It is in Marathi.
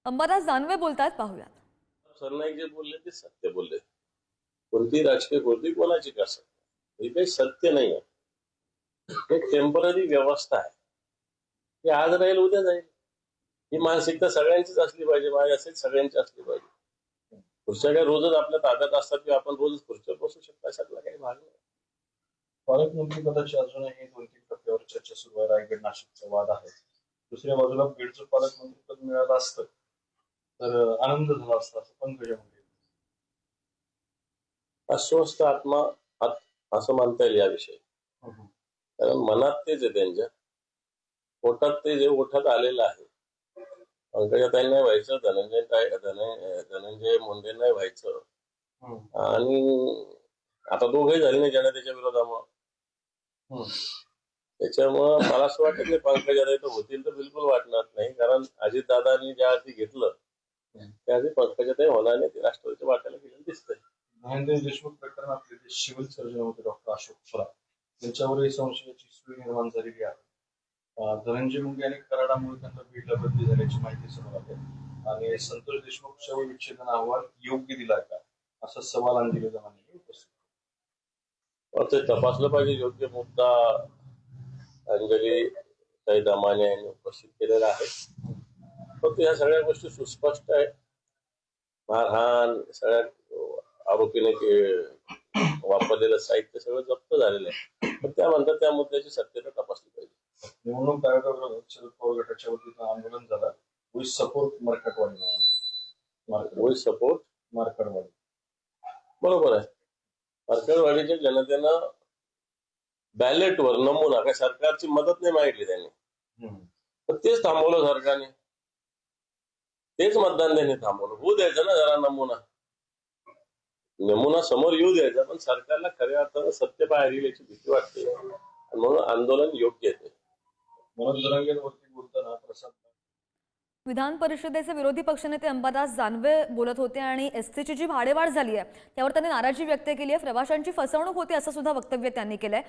अंबादास दानवे बोलतात, पाहूयात. सरनाईक जे बोलले ते सत्य बोलले. कोणती राजकीय कृती कोणाची का सत्य हे काही सत्य नाही आहे. एक टेम्पररी व्यवस्था आहे. ती आज राहील उद्या जाईल. ही मानसिकता सगळ्यांचीच असली पाहिजे. माझी असेल सगळ्यांची असली पाहिजे. खुर्च्या काय रोजच आपल्या ताब्यात असतात किंवा आपण रोजच खुर्चीवर बसू शकतो अशातला काही भाग नाही. पालकमंत्री पदाची अजूनही 2-3 टप्प्यावर चर्चा सुरू आहे. रायगड नाशिकचा वाद आहे. दुसऱ्या बाजूला बीडचं पालकमंत्री पद मिळालं असतं तर आनंद झाला असता असं पंकजा मुंडे. अस्वस्थ आत्मा असं मानता येईल याविषयी. कारण मनात तेच आहे त्यांच्या, पोटात ते जे ओठात आलेलं आहे. पंकजाताई नाही व्हायचं, धनंजय मुंडे नाही व्हायचं, आणि आता दोघे झाले नाही जनतेच्या विरोधामुळे. त्याच्यामुळं मला असं वाटत नाही पंकजाताई तर होतील तर बिलकुल वाटणार नाही. कारण अजितदादांनी ज्या आधी घेतलं त्या आधी पंकजाताई होणार नाही, ते राष्ट्रवादीच्या वाट्याला गेलेलं दिसतंय. महेंद्र देशमुख प्रकरणातले जे सिव्हिल सर्जन होते डॉक्टर अशोक सराफ त्यांच्यावरही संशयाची सुई निर्माण झालेली आहे. धनंजय मुंडे आणि कराडामुळे त्यांना बीडला बदली झाल्याची माहिती समोर आली आणि संतोष देशमुख शवविच्छेदन अहवाल योग्य दिला का असा सवाल अंजली दमाने उपस्थित. ते तपासलं पाहिजे. योग्य मुद्दा अंजली दमाने यांनी उपस्थित केलेला आहे. फक्त या सगळ्या गोष्टी सुस्पष्ट आहेत. मारहाण, सगळ्या आरोपीने वापरलेलं साहित्य सगळं जप्त झालेलं आहे. पण त्या म्हणतात त्या मुद्द्याची सत्यता तपासली पाहिजे. निवडणूक आयोगाविरोधात शरद पवार गटाच्या वतीनं आंदोलन झालं. वी सपोर्ट मार्केटवाडी नावाने. वी सपोर्ट मार्केटवाडी बरोबर आहे. मार्केटवाडीच्या जनतेनं बॅलेटवर नमुना, काय सरकारची मदत नाही मागितली त्यांनी, पण तेच थांबवलं सरकारने. तेच मतदान त्यांनी थांबवलं. होऊ द्यायचं ना जरा नमुना समोर येऊ द्यायचा. पण सरकारला खऱ्या अर्थानं सत्य बाहेर येईल याची भीती वाटते, म्हणून आंदोलन योग्य आहे. मनोज जरांगेंवरती बोलताना प्रसाद विधान परिषदेचे विरोधी पक्षनेते अंबादास दानवे बोलत होते आणि एसटीची जी भाडेवाढ झाली आहे त्यावर त्यांनी नाराजी व्यक्त केली आहे. प्रवाशांची फसवणूक होती असं सुद्धा वक्तव्य त्यांनी केलंय.